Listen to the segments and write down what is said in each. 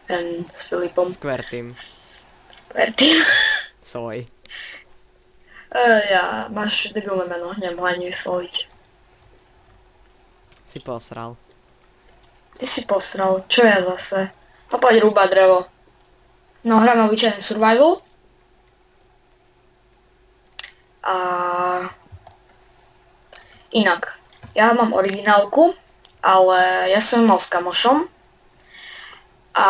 S Filipom. Square Squirty. Soj. Ja, máš debilné meno, neviem ho ani vysloviť. Si posral. Ty si posral, čo ja zase? No poď rúbať drevo. No hráme obyčajný survival. A inak, ja mám originálku, ale ja som mal s kamošom. A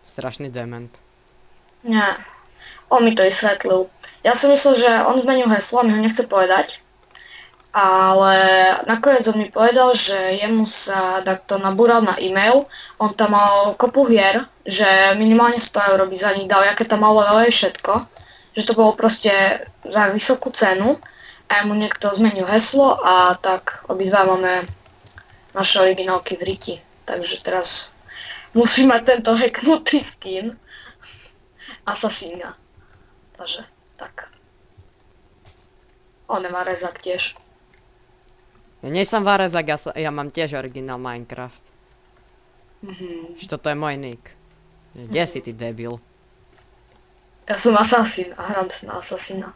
Strašný dement. nie, on mi to vysvetlil. Ja som myslel, že on zmenil heslo, mi ho nechce povedať. Ale nakoniec on mi povedal, že jemu sa takto nabúral na e-mail. On tam mal kopu hier, že minimálne 100 € by za nich dal, aké tam malo veľa všetko. Že to bolo proste za vysokú cenu. A mu niekto zmenil heslo a tak obidva máme naše originálky v riti. Takže teraz musí mať tento hacknutý skin Assassina. Takže tak. On nemá rezak tiež. Ja nie som Varezak, ja mám tiež originál Minecraft. Že toto je môj nick. Kde si ty debil? Ja som Assassin a hrám sa na Assassina.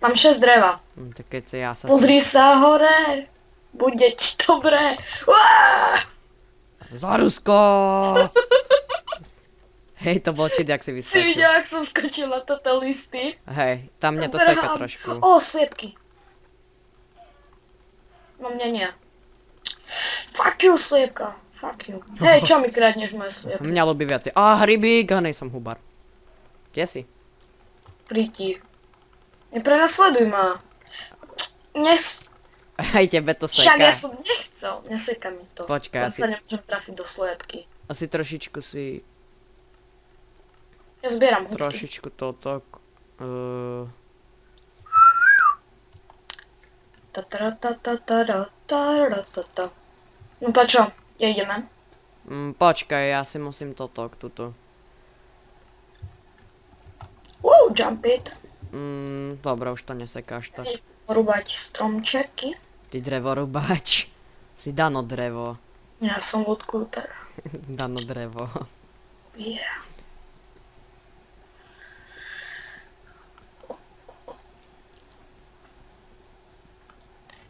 Mám 6 dreva. Tak keď si ja sa... Pozri sa hore! Bude ti dobré! Uáááá! Za Rusko! Hej, to bol cheat, jak si Si vyskočil. videl, ak som skočil na toto listy? Hej, tam mňa to seka trošku. Ó, sliepky. No mňa nie. Fuck you, sliepka. Fuck you. Hej, čo mi kradneš moje sliepky? Mňa ľubí viacej. Rybík, a nej som hubar. Kde si? Príti. Neprenasleduj ma. Hej, tebe to Však ja seka. som nechcel. Neseka mi to. Počkaj, Ja sa nemôžem trafiť do sliepky. asi trošičku si... Ja zbieram hudky. Trošičku toto... No to čo? Kde ideme? Počkaj, ja si musím toto, tuto. Jump it. Dobre, už to nesekáš tak. Rúbať stromčeky. Ty drevorubáč. Si Dano drevo. Ja som woodcutter. Dano drevo. Yeah.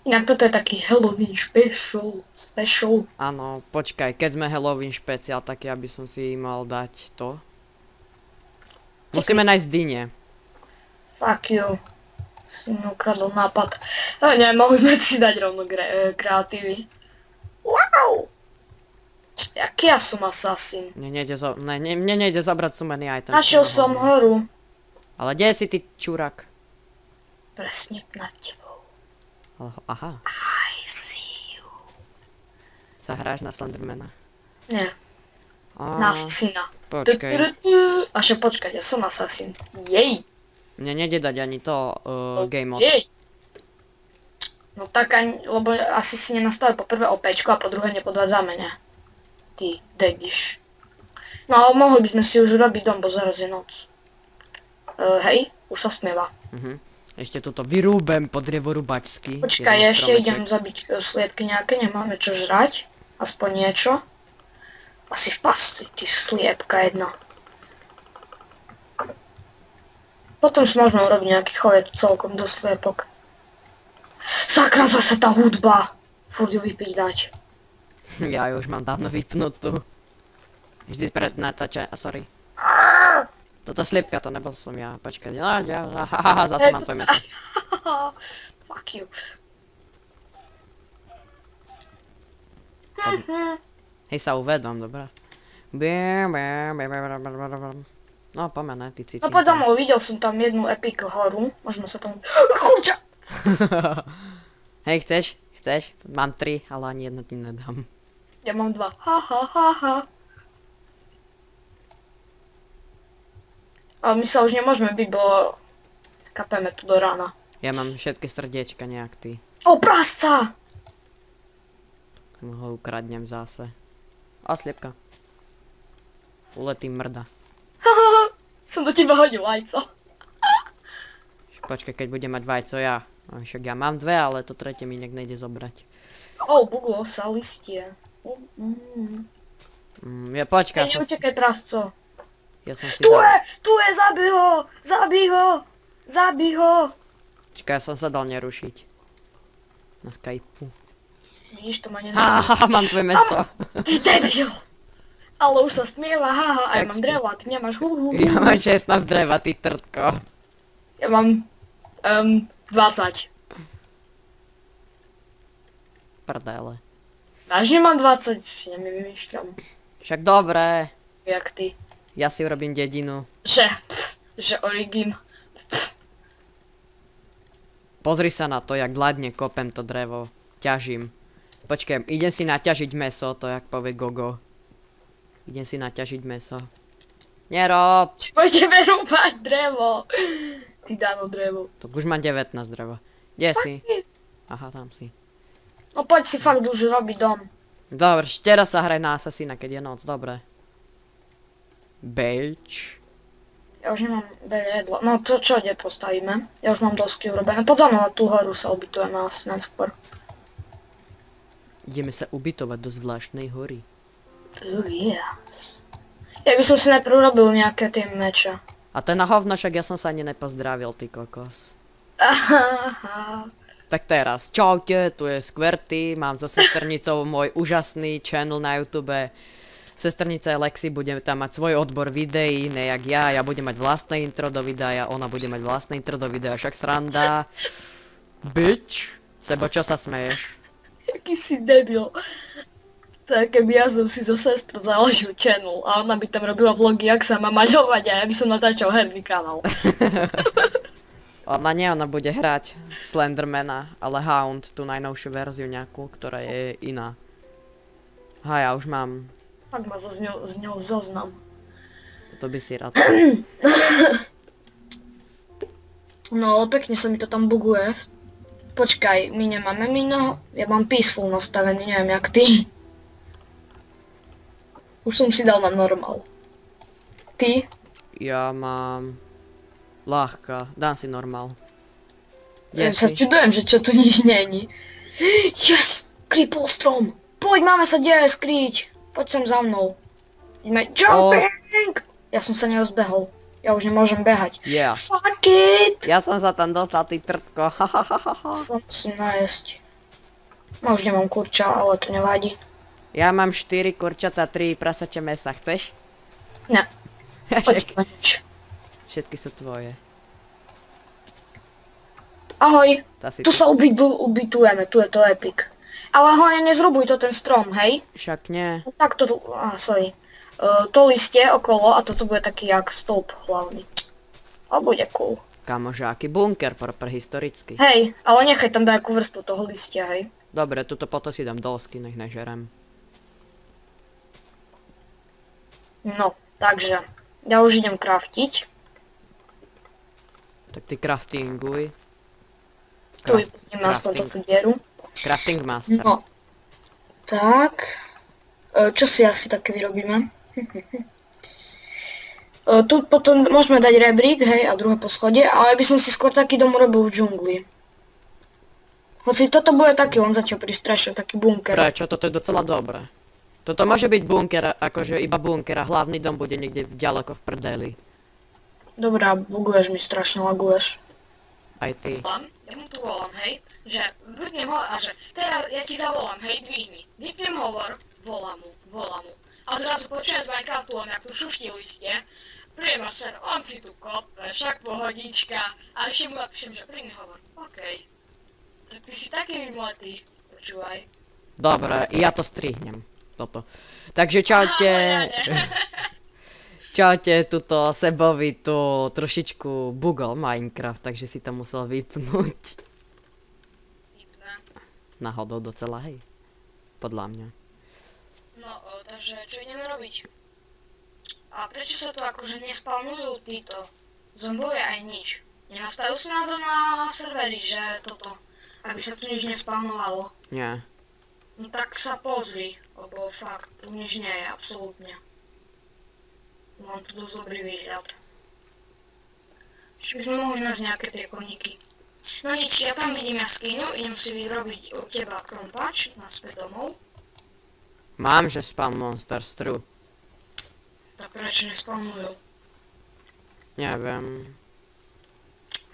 Inak toto je taký Halloween special. Áno, počkaj, keď sme Halloween špeciál, tak ja by som si mal dať to. Musíme nájsť dyne. Fuck you. Si mi ukradol nápad. Nie, mohli sme si dať rovno kreatívy. Wow! Jaký ja som assassin? Mne nejde zobrať sumený item. Našiel som horu. Ale kde si ty čurak? Presne nad tebou. Aha, I see you. sa hráš na Slendermana. Nie, na Assassina. Počkaj, A však počkať, ja som assassin. Jej! mne nejde dať ani to game mode. Jej! No tak ani, lebo asi si nenastavil po prvé OPčko a po druhé nepodvádzame, ne? Ty degiš. No ale mohli by sme si už robiť dom, bo zaraz je noc. Hej, už sa smieva. Ešte toto vyrúbem po drevorubačsky. Počkaj, ja ešte idem zabiť sliepky nejaké, nemáme čo žrať. Aspoň niečo. Asi v pasti, ty sliepka jedna. Potom si môžeme urobiť nejaký chove tu celkom do sliepok. Sakra, zase tá hudba. Furt ju vypínať. Ja ju už mám dávno vypnutú. Vždy pred natáča, sorry. Toto sliepka, to nebol som ja, počkaj. Zase mám tvoj mesiac. Fuck you. Hej, sa uvedom, dobrá. No, poďme, ty cici. No poď za mnou, videl som tam jednu epic horu. Môžeme sa tomu... Hej, chceš? Chceš? Mám 3, ale ani jedno ti nedám. Ja mám 2. Ha ha ha ha. A my sa už nemôžeme byť, bo skapeme tu do rána. Ja mám všetky srdiečka nejak ty. O, prasca! Ho ukradnem zase. A sliepka. Uletý mrda. Hahaha, som do teba hodil vajco. Počkaj, keď budem mať vajco ja. Však ja mám 2, ale to tretie mi nejak nejde zobrať. O, buglo sa listie. Ja počkaj, Hej, neutekaj, prasco. ja som si Tu je, zabij ho. Počkaj, ja som sa dal nerušiť. Na Skypeu. Vidíš, to ma nenávidí. Haha, mám tvoje meso. Ty debil. Ale už sa smieva, haha, a ja mám drevo, a ty nemáš Ja mám 16 dreva, ty trtko. Ja mám 20. Prdele. Vážne mám 20, si nevymýšľam. Však dobré. Jak ty. Ja si urobím dedinu. Že origin. Pozri sa na to, jak hladne kopem to drevo. Ťažím. Počkej, idem si naťažiť meso, to jak povie Gogo. Idem si naťažiť meso. Nerob! Poďme rúbať drevo. Ty dáno drevo. Tak už mám 19 dreva. Kde si? Aha, tam si. No poď si fakt už robiť dom. Dobre, teraz sa hraj na Assassina, keď je noc, dobre. Belč. Ja už nemám veľa jedla. No to čo, kde postavíme? Ja už mám dosky urobené. Poď za mnou na tú horu sa ubytujeme asi najskôr. Ideme sa ubytovať do zvláštnej hory. Yes. Ja by som si najprv robil nejaké tie meče. A ten na hovno, však ja som sa ani nepozdravil, ty kokos. Aha. Tak teraz, čaute, tu je Squirty, mám so sesternicou môj úžasný channel na YouTube. Sesternica Lexi bude tam mať svoj odbor videí, nejak ja budem mať vlastné intro do videa, ona bude mať vlastné intro do videa, však sranda. Bitch. Sebo, čo sa smeješ? Jaký si debil. To je keby ja som si so sestrou založil channel a ona by tam robila vlogy, jak sa má maľovať a ja by som natáčal herný kanál. Ona bude hrať Slendermana, ale Hound, tú najnovšiu verziu nejakú, ktorá je iná. Ja už mám. Fakt ma s ňou zoznam. To by si rád. No, pekne sa mi to tam buguje. Počkaj, my nemáme mino, ja mám peaceful nastavený, neviem jak ty. Už som si dal na normál. Ty? Ja mám... ľahká, dám si normál. Ja sa čudujem, že čo tu nič není. Yes! Creeple strom! Poď, máme sa kde skryť! Poď sem za mnou. Ideme jumping! Ja som sa nerozbehol. Ja už nemôžem behať. Yeah. Fuck it! Ja som sa tam dostal, ty trtko. Som musím nájsť. No už nemám kurča, ale to nevadí. Ja mám 4 kurčata, 3 prasače mesa, chceš? Ne. Poď, Všetky sú tvoje. Ahoj. Tu ty. sa ubytujeme, tu je to epic. Ale hlavne nezrubuj to ten strom, hej? Však nie. Tak to tu, sorry. To listie okolo a toto bude taký jak stĺp hlavný. Ale bude cool. Kamože, aký bunker prehistorický. Hej, ale nechaj tam nejakú vrstvu toho listia, hej. Dobre, tuto potom si dám dosky, nech nežerem. No, takže, ja už idem craftiť. Tak ty craftinguj. Tu idem naspäť do tú dieru. Crafting master. No. Tak. Čo si asi také vyrobíme? Tu potom môžeme dať rebrík, hej, a druhé poschodie, ale by som si skôr taký dom urobil v džungli. Hoci toto bude taký, on začal pristrašil, taký bunker. Prečo? Toto je docela dobré. Toto môže byť bunker, akože iba bunker a hlavný dom bude niekde ďaleko v prdeli. Dobrá, buguješ mi, strašne laguješ. Aj ty. Ja mu tu volám, hej, že vypnem hovor a že teraz ja ti zavolám, hej, dvihni. Vypnem hovor, volám mu. A zrazu počujem z Minecraftu, on jak tu šuští listie. Priemaser, on si tu kope, však pohodička. A ešte mu napíšem, že príjmi hovor. Okej. Tak ty si taký vymletý, počúvaj. Dobre, ja to strihnem. Toto. Takže čaute. Čaute, tuto Sebovi tu trošičku bugol Minecraft, takže si to musel vypnúť. Náhodou docela, hej. Podľa mňa. No, takže čo ideme robiť? A prečo sa tu akože nespawnujú títo zombovia aj nič? Nenastajú si na to na serveri, že toto, aby sa tu nič nespawnovalo? Nie. No tak sa pozri, lebo fakt, tu nič nie je, absolútne. Mám tu dosť dobrý výhľad. Čiže by sme mohli nájsť nejaké tie koníky. No nič, ja tam vidím jaskyňu, idem si vyrobiť od teba krompač, naspäť domov. Mám, že Spawn Monsters True. Tak prečo nespawnujú? Neviem.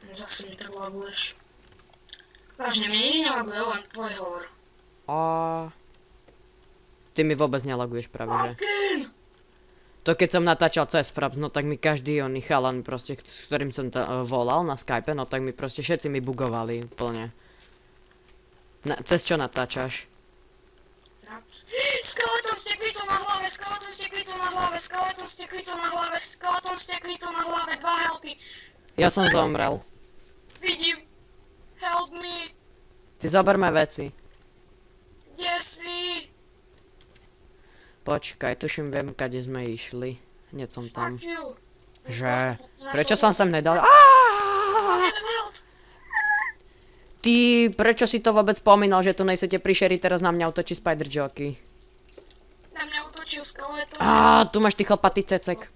No zase mi tak laguješ. Vážne, mne nič nelaguje, len tvoj hovor. A... Ty mi vôbec nelaguješ práve, že? Fucking! To keď som natáčal cez Fraps, no tak mi každý oný chalan proste, s ktorým som volal na Skype, no tak mi proste všetci mi bugovali úplne. Cez čo natáčaš? Skeleton s tekvicou na hlave, skeleton s tekvicou na hlave, skeleton s tekvicou na hlave, skeleton s tekvicou na hlave, 2 helpy. Ja som zomrel. Vidím. Help me. Ty zoberme veci. Kde si? Počkaj, tuším viem, kade sme išli. Hneď som tam. Fuck you. Že? Prečo som sem nedal? Ty, prečo si to vôbec spomínal, že tu nejsete prišeri, teraz na mňa útočí Spider Jockey? Na mňa útočil skeleton. Tu máš ty chlpatý cecek.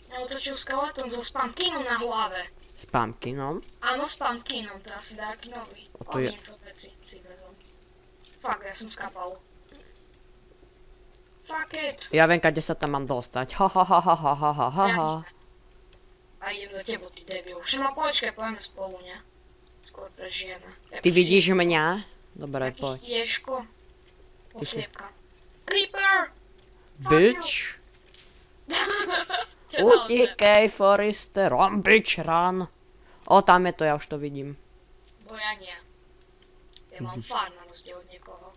Mňa útočil skeleton so spamkinom na hlave. S pumpkinom? Áno, s pumpkinom, to asi dáky nový. to je- Niečo veci si vezom. Fuck, ja som skapal. Fuck it. Ja viem, kade sa tam mám dostať. Ha ha ha ha ha ha ha ha ha. A idem do tebu, ty debil. Všema, počkaj, pojeme spolu, ne? Skôr prežijeme. Ty vidíš mňa? Dobre, Jaký poď. stieško. Ty si- Osliepka. Creeper! Bitch! Utíkej, Forrester, run, bitch, run. O, tam je to, ja už to vidím. Bo ja nie. Ja mám fár na rozdiel od niekoho.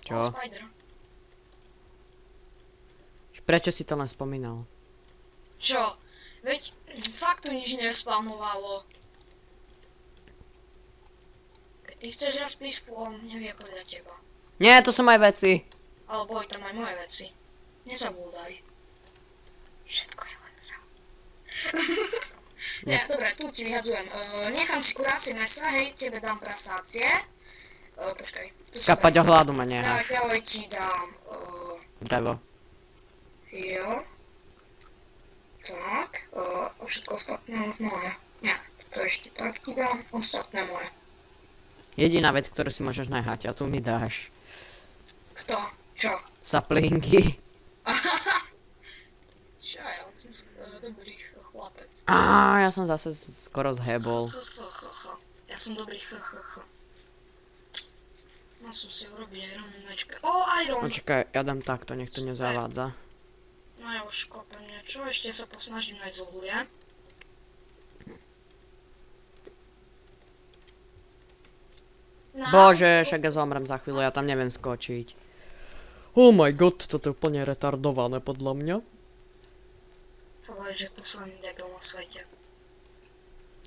Čo? O, spider. Prečo si to len spomínal? Čo? Veď fakt tu nič nespawnovalo. Keď ty chceš raz prísť spôl, nech je podľa teba. Nie, to sú moje veci. Ale boj, tam aj moje veci. Nezabúdaj. Všetko je len hra. Nie, dobre, tu ti vyhadzujem. Nechám si kurácie mesa, hej, tebe dám prasácie. Počkaj. Skapať o hladu ma Tak, necháš. ďalej ti dám... Drevo. Jo. Tak, a všetko ostatné už moje. Nie, to ešte tak ti dám, ostatné moje. Jediná vec, ktorú si môžeš nehať, a tu mi dáš. Kto? Čo? Saplingy. Čo, ja som dobrý chlapec. Ja som zase skoro zhebol. Ja som dobrý Mal som si urobiť iron mečka. O, iron! Počkaj, ja dám takto, nech to nezavádza. No ja už kopem niečo, ešte sa posnažím nájsť z uhlia. No. Bože, však ja zomrem za chvíľu, ja tam neviem skočiť. Oh my god, toto je úplne retardované podľa mňa. Povedz, že posledný debil na svete.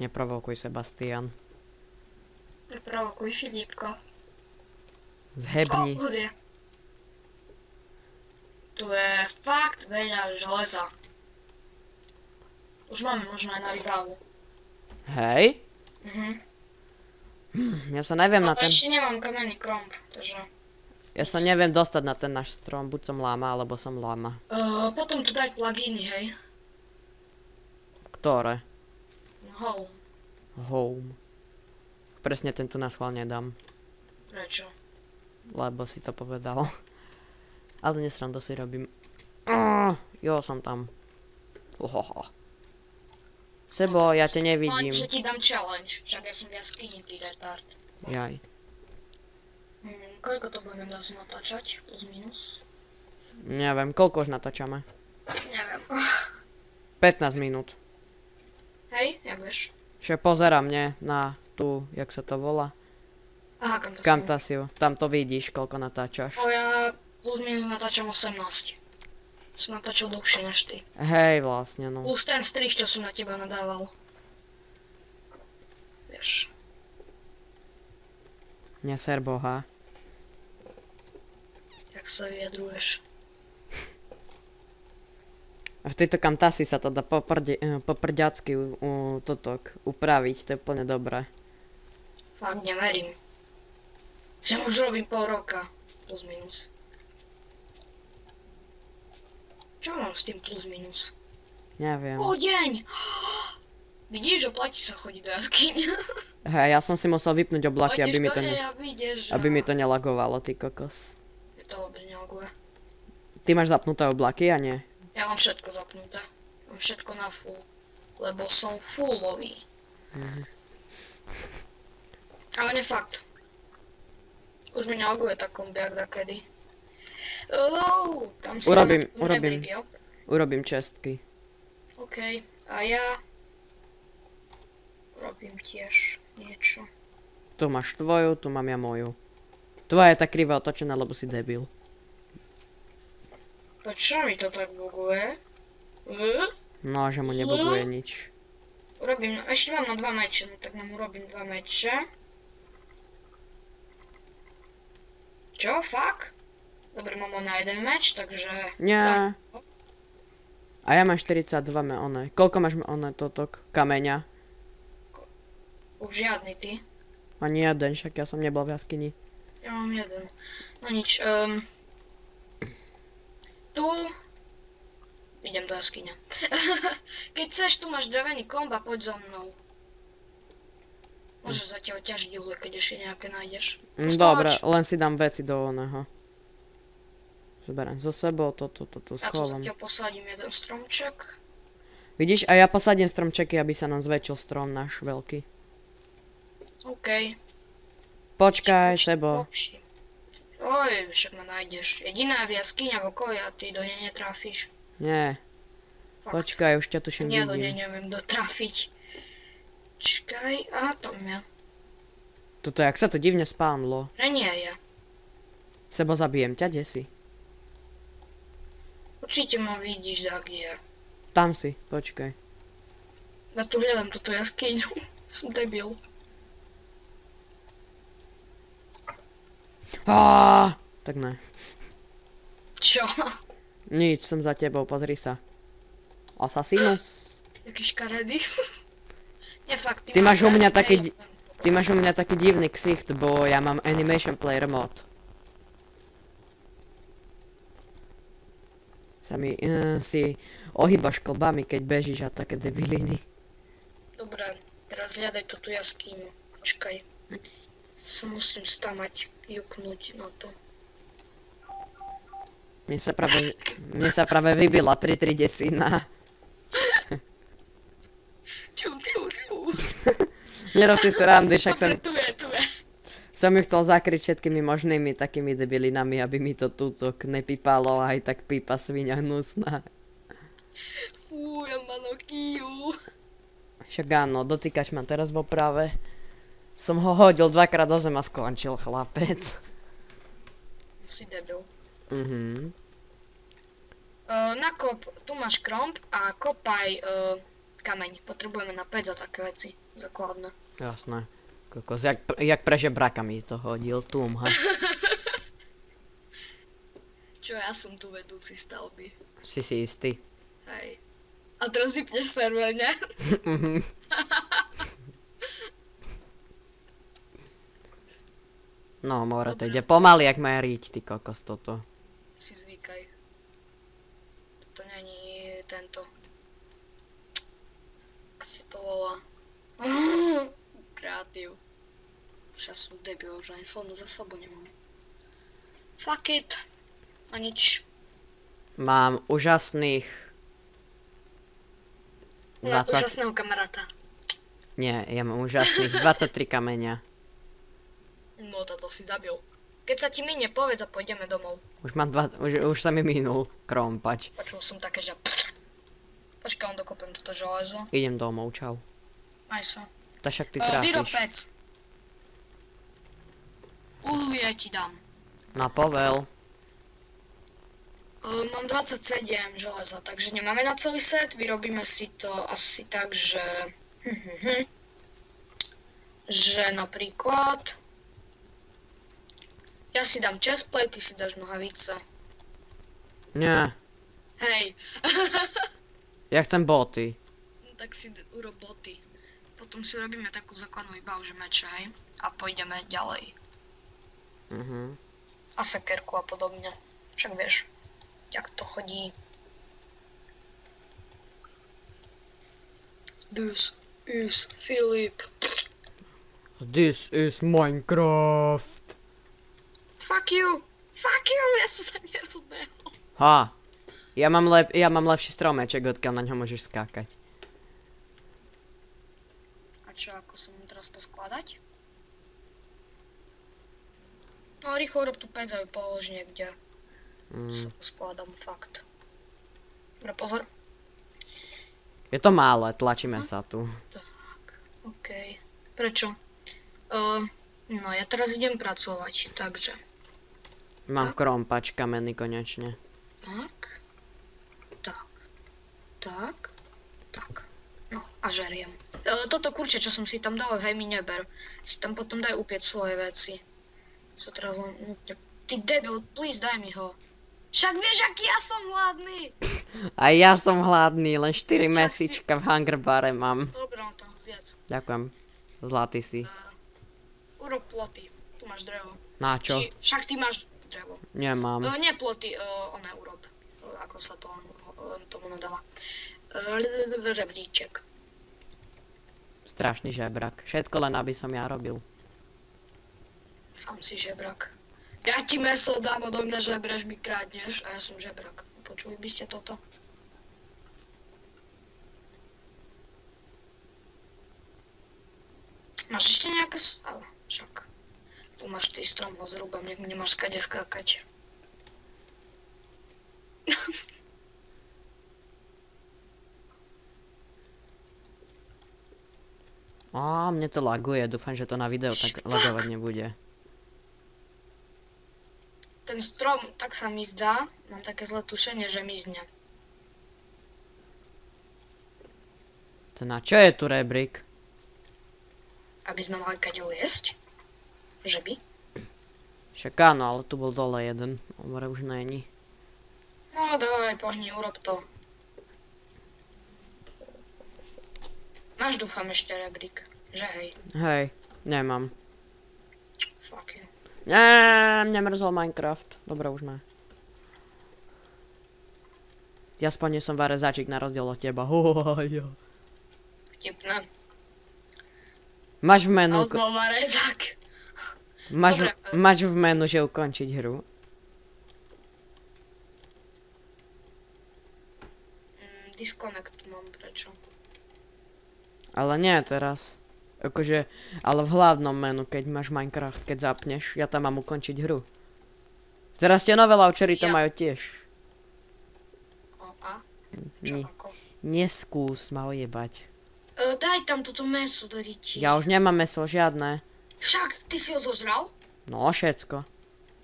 Neprovokuj, Sebastian. Neprovokuj, Filipko. Zhebni. Kde? Tu je fakt veľa železa. Už máme možno aj na výbavu. Hej? Ja sa neviem na ten... Ešte nemám kamenný kromb, takže... Ja sa neviem dostať na ten náš strom, buď som láma, alebo som láma. Potom tu dať pluginy, hej. Ktoré? Home. Home. Presne tento na schvál nedám, Prečo? lebo si to povedal. Ale nesrandu si robím. Jo, som tam. Ohoho. Sebo, ja ťa nevidím. Že ti dám challenge, však ja som viac ty retard. Jaj. Koľko to budeme dať natáčať? Plus minus? Neviem, koľko už natáčame? Neviem. 15 minút. Hej, jak vieš? Že pozerám, nie? Na tú, jak sa to volá? Aha, kam to som. Camtasia. Tam to vidíš, koľko natáčaš. Ja plus minus natáčam 18. Som natáčal dlhšie než ty. Hej, vlastne, no. Plus ten strich, čo som na teba nadával. Vieš. Neser boha. Jak sa vyjadruješ. A v tejto Camtasii sa to dá poprďacky upraviť, to je úplne dobré. Fakt neverím. Že už robím pol roka. Plus minus. Čo mám s tým plus minus? Neviem. O, deň! Vidíš, oplatí sa chodiť do jaskyň. Hej, ja som si musel vypnúť oblaky, aby Pôjdeš do nej a vyjdeš aby mi to nelagovalo, ty kokos. Je to vôbec nelaguje. Ty máš zapnuté oblaky, a nie? Ja mám všetko zapnuté. Mám všetko na full. Lebo som fullový. Ale nie fakt. Už mi nelaguje tak kombiak dakedy. Tam si Urobím čestky. OK. A ja urobím tiež niečo. Tu máš tvoju, tu mám ja moju. Tvoja je tak krivo otočená, lebo si debil. Prečo mi to tak buguje? No, že mu nebuguje nič. Urobím, ešte mám na 2 meče, no tak nám urobím 2 meče. Čo, fuck? Dobre, mám na 1 meč, takže... Nie. A ja mám 42 one. Koľko máš one totok kameňa? Už žiadny, ty. Ani jeden, však ja som nebol v jaskyni. Ja mám jeden. No nič, tu... Idem do jaskyňa. Keď chceš, tu máš drevený komb a poď za mnou. Môžeš zatiaľ ťažiť uhle, keď ešte nejaké nájdeš. Dobre, len si dám veci do oného. Zoberiem zo sebou, toto schovám. Ja tu zatiaľ posadím jeden stromček. Vidíš, a ja posadím stromčeky, aby sa nám zväčšil strom náš veľký. OK. Počkaj, Sebo. Oj, však ma nájdeš. Jediná v jaskyňa v okolí a ty do nej netrafíš. Nie. Fakt. Počkaj, už ťa tuším Ja do vidím. nej neviem dotrafiť. Čakaj, a tam ja. Toto, jak sa to divne spánlo. Nie ja. Sebo, zabijem ťa, kde si? Určite ma vidíš, tak kde ja. Tam si, počkaj. Ja tu hľadám túto jaskyňu. Som debil. Tak ne. Čo? Nič, som za tebou, pozri sa. Assassinus. Jaký škaredý. Nie fakt, Ty máš u mňa taký divný ksicht, bo ja mám animation player mod. Si ohýbaš klbami, keď bežíš a také debiliny. Dobre, teraz hľadaj tú jaskyňu. Počkaj. Sa musím stamať, juknúť na to. Mne sa práve vybila 3 desina. Nerob si srandy, však som ju chcel zakryť všetkými možnými takými debilinami, aby mi to túto nepípalo, a aj tak pípa sviňa hnusná. Fú, ja mám okýju. Však áno, dotýkač ma teraz vo práve. Som ho hodil 2-krát do zem a skončil, chlapec. Si debil. Nakop, tu máš kromp a kopaj kameň. Potrebujeme na 5 za také veci. Základné. Jasné. Kokos, jak pre žebráka mi to hodil, ha. Čo, ja som tu vedúci stavby. Si istý. Hej. A teraz vypneš server, ne? No, more, to ide pomaly, jak má riť, ty kokos, toto. Si zvykaj. Toto není tento. Jak si to volá? Kreatív. Už ja som debil, že ani slovnú za sebou nemám. Fuck it. A nič. Mám úžasných... Úžasného kamaráta. Nie, ja mám úžasných 23 kameňa. No, toto si zabil. Keď sa ti minie, povedz a pôjdeme domov. Už sa mi minul krompač. Počul som také, že... Počkaj, on dokopem toto železo. Idem domov, čau. Maj sa. To však ty Vyrob tráfiš. pec. Uhlie ti dám. Na povel. Mám 27 železa, takže nemáme na celý set. Vyrobíme si to asi tak, že... že napríklad... Ja si dám chestplate, ty si dáš nohavice. Nie. Hej. Ja chcem boty. No, tak si urob boty. Potom si urobíme takú základnú výbavu, že meče, hej. A pôjdeme ďalej. A sekerku a podobne. Však vieš, jak to chodí. This is Filip. This is Minecraft. Fuck you, ja som sa nerozbehol. Ha. Ja mám lepší stromeček, odkiaľ na ňo môžeš skákať. A čo, ako som mu teraz poskladať? No rýchlo rob tú pec a ju polož niekde. Sa poskladám, fakt. Dobre, pozor. Je to málo, tlačíme sa tu. Tak, okej. Prečo? No ja teraz idem pracovať, takže. Mám krompač kamenný konečne. Tak. Tak. No a žeriem. Toto kurče, čo som si tam dal, hej, mi neber. Si tam potom daj upieť svoje veci. Co teraz len... Ty debil, please daj mi ho. Však vieš, aký ja som hladný. A ja som hladný, len 4 mesička v hungerbare mám. Dobre, no to zjedz. Ďakujem. Zlatý si. Urob ploty. Tu máš drevo. Na čo? Však ty máš drevo. Nemám. Nie ploty, one urob. Ako sa to tomu nadáva. Rebríček. Strašný žebrak. Všetko len aby som ja robil. Sám si žebrak. Ja ti meso dám odo mňa žebreš, mi krádneš a ja som žebrak. Počuli by ste toto? Máš ešte nejaké... Však. Tu máš ty strom, ho zrúbam, nech mi nemáš skade skákať. Á, mne to laguje, dúfam, že to na video tak lagovať nebude. Ten strom, tak sa mi zdá, mám také zlé tušenie, že mizne. To na čo je tu rebrík? Aby sme mali kade liesť? Že by? Však áno, ale tu bol dole jeden. Omore už není. No dávaj, pohni, urob to. Máš, dúfam, ešte rebrík, že hej? Hej, nemám. Fuck you. Mne mrzol Minecraft. Dobre, už ne. Ja aspoň nie som varezáčik na rozdiel od teba. Vtipné. Máš v menu... A znova rezák. Máš v menu, že ukončiť hru? Disconnect mám, prečo? Ale nie teraz. Akože, ale v hlavnom menu, keď máš Minecraft, keď zapneš, ja tam mám ukončiť hru. Teraz tie nové launchery to majú tiež. A? Čo ako? Neskús ma ojebať. Daj tam toto meso do riti. Ja už nemám meso, žiadne. Však, ty si ho zožral? No, všetko.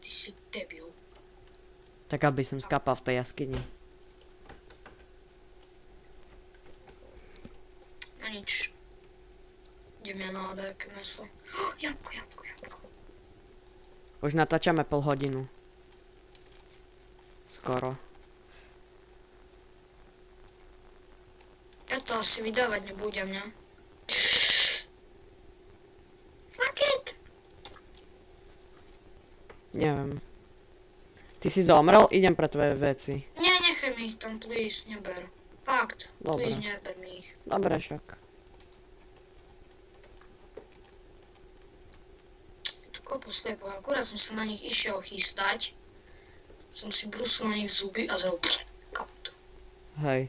Ty si debil. Tak aby som skapal v tej jaskyni. No nič. Idem ja na nejaké meso. Jabko. Už natáčame pol hodinu. Skoro. Ja to asi vydávať nebudem, ne? Fuck it! Neviem. Ty si zomrel? Idem pre tvoje veci. Nie, nechaj mi ich tam, please, neber. Fakt, Dobre. please, neber mi ich. Dobre však. Tu kopu slepo, akurát som sa na nich išiel chystať. Som si brúsil na nich zuby a zrobil kaput. Hej.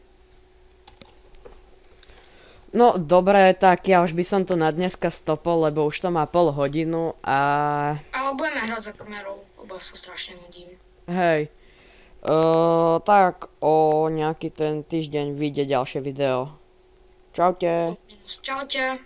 No, dobre, tak ja už by som to na dneska stopol, lebo už to má pol hodinu a... Ale budeme hrať za kamerou, lebo sa strašne nudím. Hej. Tak o nejaký ten týždeň vyjde ďalšie video. Čaute. Čaute.